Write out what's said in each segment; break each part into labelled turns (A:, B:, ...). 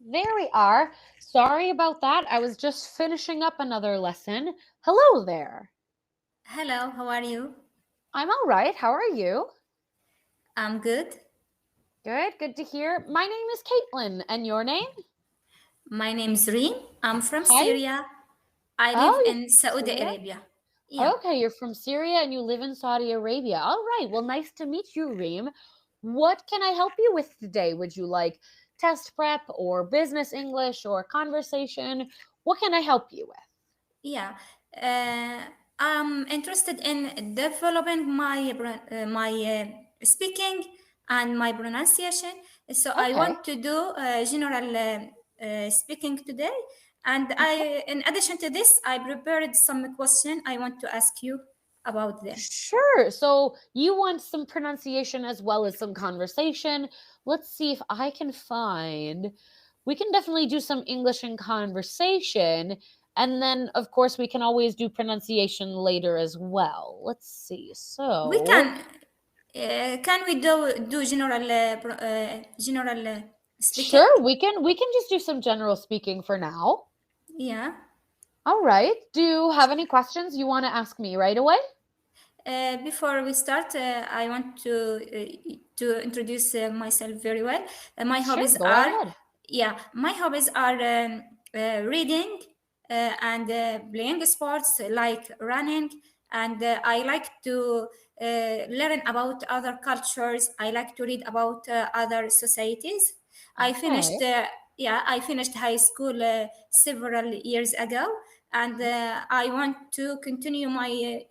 A: There we are. Sorry about that. I was just finishing up another lesson. Hello there.
B: Hello, how are you?
A: I'm all right. How are you?
B: I'm good.
A: Good to hear. My name is Caitlyn, and your name?
B: My name is Reem. I'm from
A: Hi.
B: Syria. I live
A: Oh, you're
B: in
A: from
B: Saudi
A: Syria?
B: Arabia. Yeah.
A: Okay, you're from Syria and you live in Saudi Arabia. All right. Well, nice to meet you, Reem. What can I help you with today? Would you like test prep or business English or conversation? What can I help you with?
B: Yeah. Uh, I'm interested in developing my speaking and my pronunciation. So I
A: Okay.
B: want to do general speaking today. And in addition to this, I prepared some question I want to ask you about them.
A: Sure. So you want some pronunciation as well as some conversation. Let's see if I can find. We can definitely do some English and conversation. And then, of course, we can always do pronunciation later as well. Let's see.
B: We
A: So,
B: can we do general speaking?
A: sure, we can just do some general speaking for now.
B: Yeah.
A: All right. Do you have any questions you want to ask me right away?
B: Before we start, I want to introduce myself very well. My
A: Sure,
B: hobbies
A: go
B: are,
A: ahead.
B: yeah, my hobbies are reading and playing sports like running, and I like to learn about other cultures. I like to read about other societies. I finished,
A: Okay.
B: yeah, I finished high school several years ago, and I want to continue my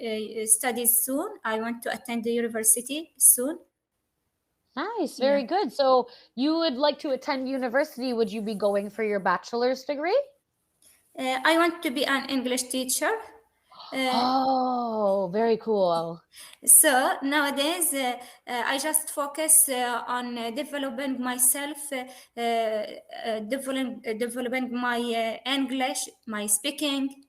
B: studies soon. I want to attend the university soon.
A: Nice,
B: Yeah.
A: very good. So you would like to attend university. Would you be going for your bachelor's degree?
B: I want to be an English teacher. Uh,
A: Oh, very cool.
B: so nowadays, I just focus on developing myself, developing my English, my speaking.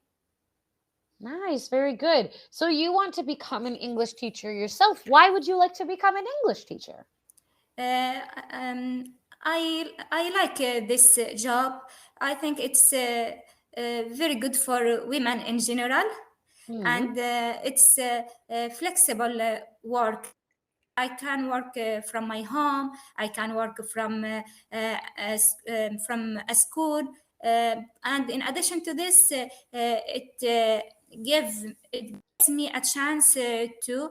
A: Nice, very good. So you want to become an English teacher yourself. Why would you like to become an English teacher?
B: Uh, um, I like this job. I think it's very good for women in general,
A: Hmm.
B: and it's flexible work. I can work from my home. I can work from a school, and in addition to this, it gives me a chance to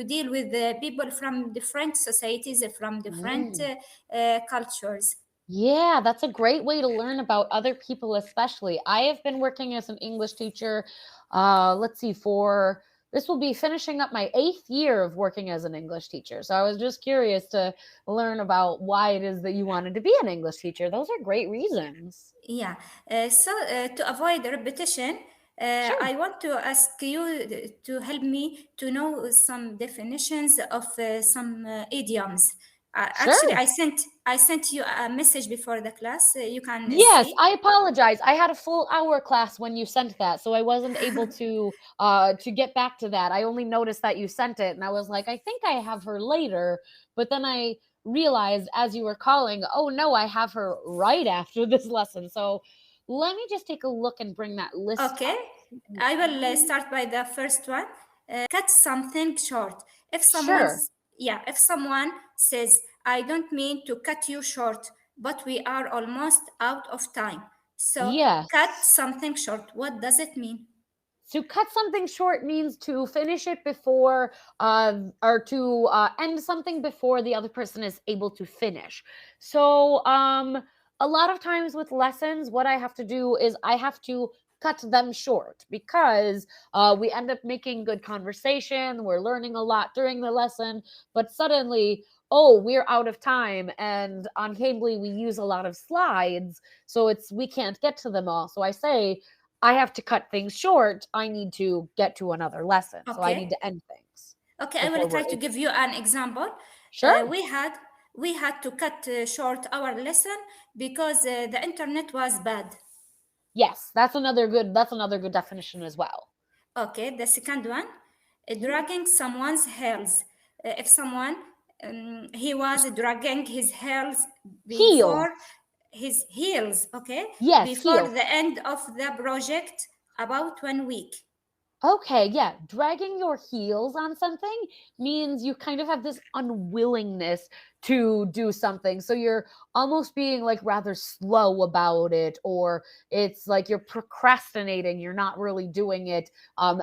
B: deal with people from different societies, from different
A: Mm.
B: cultures.
A: Yeah, that's a great way to learn about other people, especially. I have been working as an English teacher. Let's see, for this will be finishing up my 8th year of working as an English teacher. So I was just curious to learn about why it is that you wanted to be an English teacher. Those are great reasons.
B: Yeah. So to avoid repetition,
A: Sure.
B: I want to ask you to help me to know some definitions of some idioms. Actually,
A: Sure.
B: I sent you a message before the class. You can
A: Yes,
B: see.
A: I apologize. I had a full hour class when you sent that, so I wasn't able to get back to that. I only noticed that you sent it and I was like, I think I have her later, but then I realized as you were calling, oh no, I have her right after this lesson. So let me just take a look and bring that list
B: Okay,
A: up.
B: I will start by the first one. Cut something short. If
A: Sure.
B: someone's Yeah, if someone says, "I don't mean to cut you short, but we are almost out of time." So, cut
A: Yes.
B: something short. What does it mean?
A: To cut something short means to finish it before, or to end something before the other person is able to finish. So, a lot of times with lessons, what I have to do is I have to cut them short because we end up making good conversation. We're learning a lot during the lesson, but suddenly, oh, we're out of time. And on Cambly, we use a lot of slides, so we can't get to them all. So I say, I have to cut things short. I need to get to another lesson. So I need
B: Okay.
A: to end things
B: Okay, I will
A: before
B: try
A: we're
B: to
A: able.
B: give you an example. Uh,
A: Sure.
B: we had we had to cut short our lesson because the internet was bad.
A: Yes, that's another good definition as well.
B: Okay, the second one, dragging someone's heels. If someone he was dragging his heels
A: Heels.
B: before, his heels, okay,
A: Yes,
B: before
A: heels.
B: the end of the project, about 1 week.
A: Okay, yeah. Dragging your heels on something means you kind of have this unwillingness to do something. So you're almost being like rather slow about it, or it's like you're procrastinating. You're not really doing it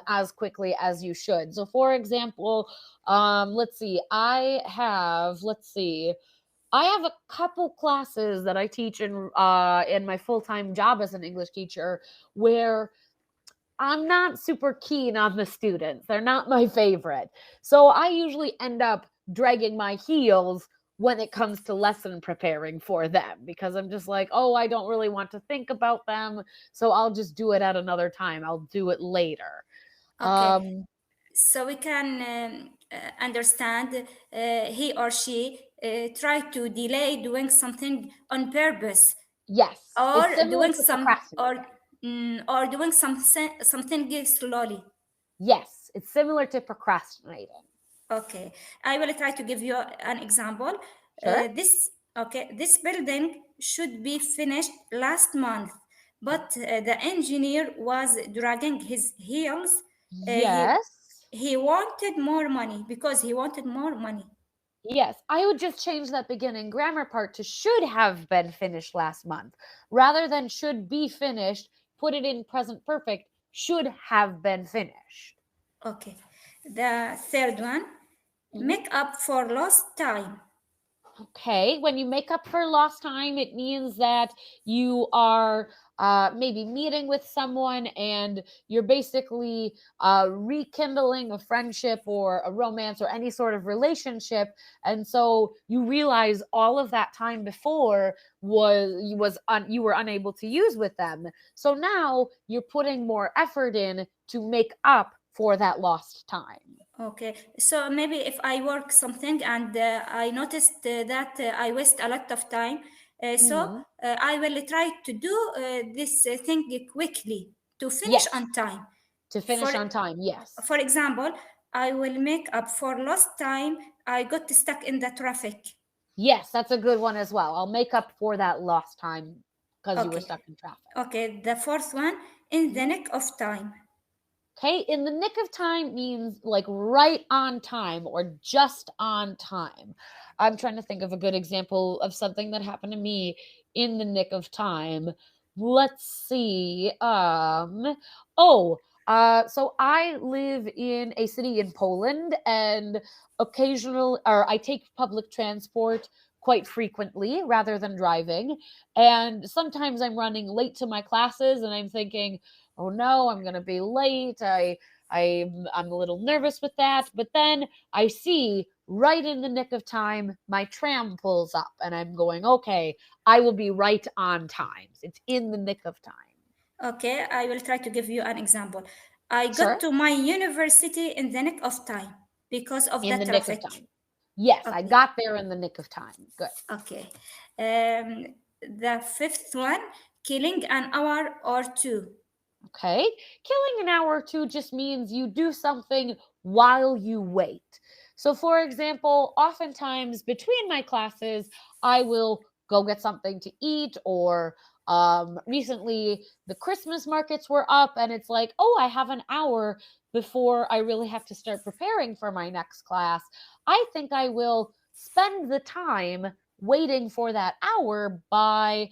A: as quickly as you should. So, for example, let's see, I have a couple classes that I teach in my full-time job as an English teacher where I'm not super keen on the students. They're not my favorite. So I usually end up dragging my heels when it comes to lesson preparing for them because I'm just like, oh, I don't really want to think about them. So I'll just do it at another time. I'll do it later.
B: Okay,
A: Um,
B: so we can understand he or she try to delay doing something on purpose,
A: yes, it's
B: or
A: similar
B: doing
A: to
B: some
A: procrastinating.
B: or doing something slowly.
A: Yes, it's similar to procrastinating.
B: Okay, I will try to give you an example.
A: Sure.
B: This building should be finished last month, but the engineer was dragging his heels. Uh, he
A: Yes.
B: he wanted more money because he wanted more money.
A: Yes, I would just change that beginning grammar part to should have been finished last month. Rather than should be finished, put it in present perfect, should have been finished.
B: Okay, the third one,
A: Mhm.
B: make up for lost time.
A: Okay, when you make up for lost time, it means that you are maybe meeting with someone and you're basically rekindling a friendship or a romance or any sort of relationship. And so you realize all of that time before you were unable to use with them. So now you're putting more effort in to make up for that lost time.
B: Okay, so maybe if I work something and I noticed that I waste a lot of time,
A: Mhm.
B: I will try to do this thing quickly to finish
A: Yes,
B: on time.
A: to
B: For
A: finish on time. Yes.
B: for example, I will make up for lost time. I got stuck in the traffic.
A: Yes, that's a good one as well. I'll make up for that lost time because you were
B: Okay,
A: stuck in traffic.
B: okay. The fourth one, in the
A: Mhm.
B: nick of time.
A: Okay, in the nick of time means like right on time or just on time. I'm trying to think of a good example of something that happened to me in the nick of time. Let's see. So I live in a city in Poland and I take public transport quite frequently rather than driving. And sometimes I'm running late to my classes and I'm thinking, oh no, I'm going to be late. I'm a little nervous with that, but then I see right in the nick of time my tram pulls up and I'm going, okay, I will be right on time. It's in the nick of time.
B: Okay, I will try to give you an example. I got
A: Sure.
B: to my university in the nick of time because of the
A: In the nick of
B: traffic.
A: time. Yes, I
B: Okay,
A: got there in the nick of time. Good.
B: okay. The fifth one, killing an hour or two.
A: Okay. Killing an hour or two just means you do something while you wait. So, for example, oftentimes between my classes, I will go get something to eat, or recently the Christmas markets were up, and it's like, oh, I have an hour before I really have to start preparing for my next class. I think I will spend the time waiting for that hour by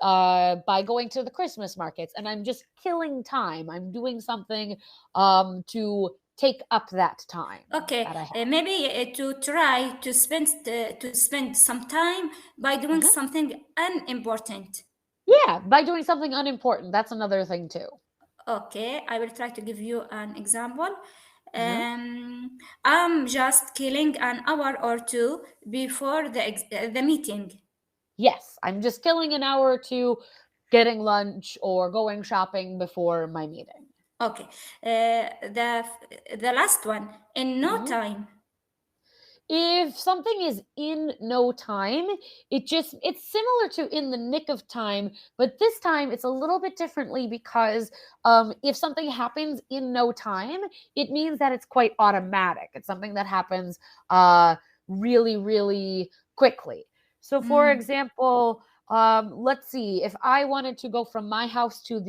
A: going to the Christmas markets, and I'm just killing time. I'm doing something to take up that time
B: Okay,
A: that I
B: maybe to try to spend some time by doing
A: have.
B: something unimportant.
A: Yeah, by doing something unimportant. That's another thing too.
B: Okay, I will try to give you an example.
A: Uh-huh.
B: I'm just killing an hour or two before the meeting.
A: Yes, I'm just killing an hour or two getting lunch or going shopping before my meeting.
B: Okay, the last one, in no
A: Mhm.
B: time.
A: If something is in no time, it's similar to in the nick of time, but this time it's a little bit differently because if something happens in no time, it means that it's quite automatic. It's something that happens really really quickly. So for
B: Mm,
A: example, Let's see. If I wanted to go from my house to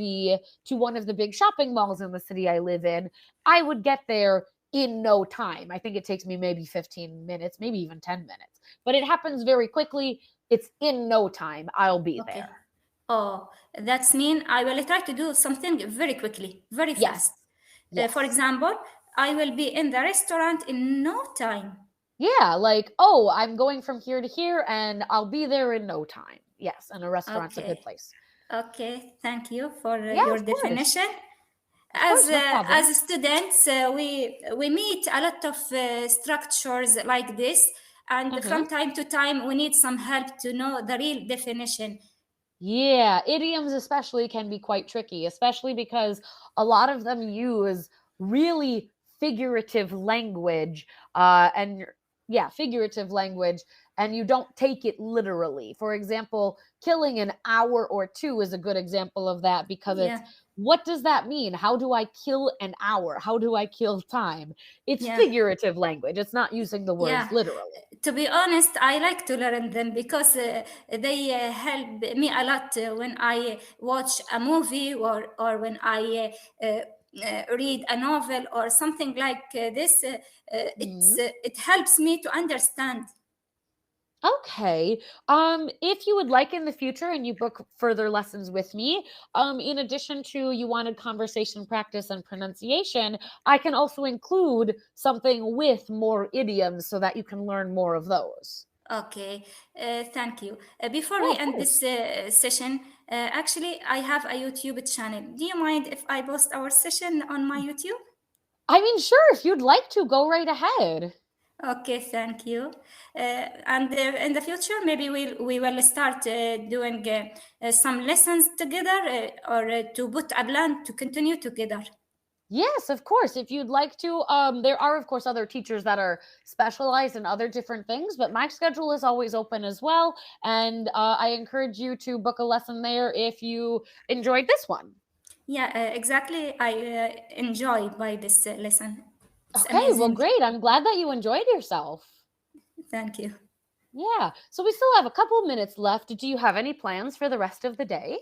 A: one of the big shopping malls in the city I live in, I would get there in no time. I think it takes me maybe 15 minutes, maybe even 10 minutes. But it happens very quickly. It's in no time. I'll be
B: Okay.
A: there.
B: Oh, that's mean I will try to do something very quickly, very
A: Yes.
B: fast. For
A: Yes.
B: example, I will be in the restaurant in no time.
A: Yeah, like, oh, I'm going from here to here and I'll be there in no time. Yes, and a restaurant's a good
B: Okay.
A: place.
B: Okay. Thank you for
A: Yeah,
B: your
A: of course.
B: definition.
A: Of course, no problem.
B: As students, we meet a lot of structures like this, and
A: Uh-huh.
B: from time to time we need some help to know the real definition.
A: Yeah, idioms especially can be quite tricky, especially because a lot of them use really figurative language, and yeah, figurative language, and you don't take it literally. For example, killing an hour or two is a good example of that because it's
B: Yeah,
A: what does that mean? How do I kill an hour? How do I kill time? It's
B: yeah,
A: figurative language. It's not using the words
B: yeah.
A: literally.
B: To be honest, I like to learn them because they help me a lot when I watch a movie or when I read a novel or something like this. It helps me to understand.
A: Okay. If you would like in the future and you book further lessons with me, in addition to you wanted conversation practice and pronunciation, I can also include something with more idioms so that you can learn more of those.
B: Okay, thank you. Before
A: Yeah,
B: we
A: of
B: end
A: course.
B: this session, actually, I have a YouTube channel. Do you mind if I post our session on my YouTube?
A: I mean, sure, if you'd like to, go right ahead.
B: Okay, thank you. And in the future, maybe we will start doing some lessons together, or to put a plan to continue together.
A: Yes, of course. If you'd like to, there are, of course, other teachers that are specialized in other different things, but my schedule is always open as well. And I encourage you to book a lesson there if you enjoyed this one.
B: Yeah, exactly. I enjoy by this lesson. It's
A: Okay, well,
B: amazing.
A: great. I'm glad that you enjoyed yourself.
B: Thank you.
A: Yeah. So we still have a couple minutes left. Do you have any plans for the rest of the day?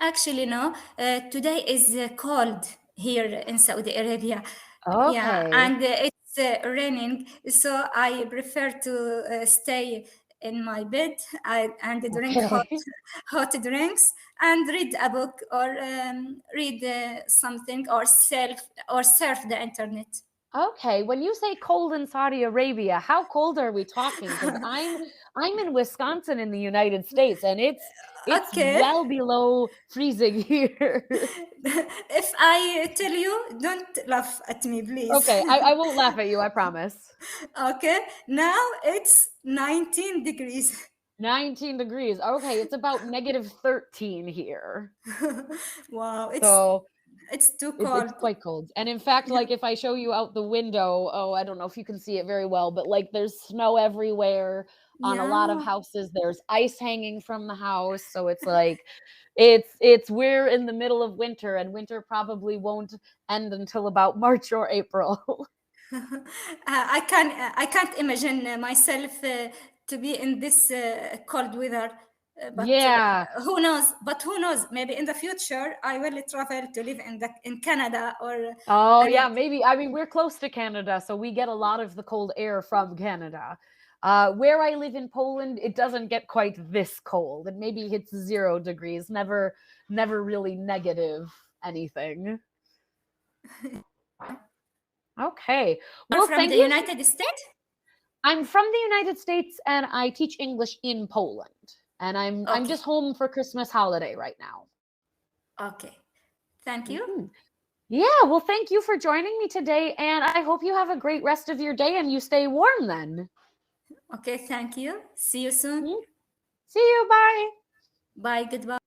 B: Actually, no. Today is cold here in Saudi Arabia. Yeah,
A: Okay.
B: and it's raining, so I prefer to stay in my bed and drink
A: Okay.
B: hot drinks and read a book or read something or surf the internet.
A: Okay, when you say cold in Saudi Arabia, how cold are we talking? Because I'm in Wisconsin in the United States, and it's
B: Okay.
A: well below freezing here.
B: If I tell you, don't laugh at me, please.
A: Okay, I won't laugh at you, I promise.
B: Okay, now it's 19 degrees.
A: 19 degrees. Okay, it's about negative 13 here.
B: Wow,
A: So
B: it's too
A: it's
B: cold.
A: quite cold. And in fact,
B: Yeah,
A: like if I show you out the window, oh, I don't know if you can see it very well, but like there's snow everywhere on a lot of
B: yeah.
A: houses. There's ice hanging from the house. So it's like it's we're in the middle of winter and winter probably won't end until about March or April.
B: I can't imagine myself to be in this cold weather. But
A: Yeah.
B: who knows? But who knows? Maybe in the future I will travel to live in Canada or
A: Oh,
B: and
A: yeah, maybe. I mean, we're close to Canada, so we get a lot of the cold air from Canada. Where I live in Poland, it doesn't get quite this cold. It maybe hits 0 degrees, never really negative anything. Okay.
B: are
A: Well,
B: from
A: thank
B: the
A: you.
B: United States.
A: I'm from the United States and I teach English in Poland. And I'm
B: Okay,
A: just home for Christmas holiday right now.
B: okay. Thank you.
A: Mhm. Yeah, well, thank you for joining me today, and I hope you have a great rest of your day and you stay warm then.
B: Okay, thank you. See you soon.
A: Mhm. See you. Bye.
B: Bye. Goodbye.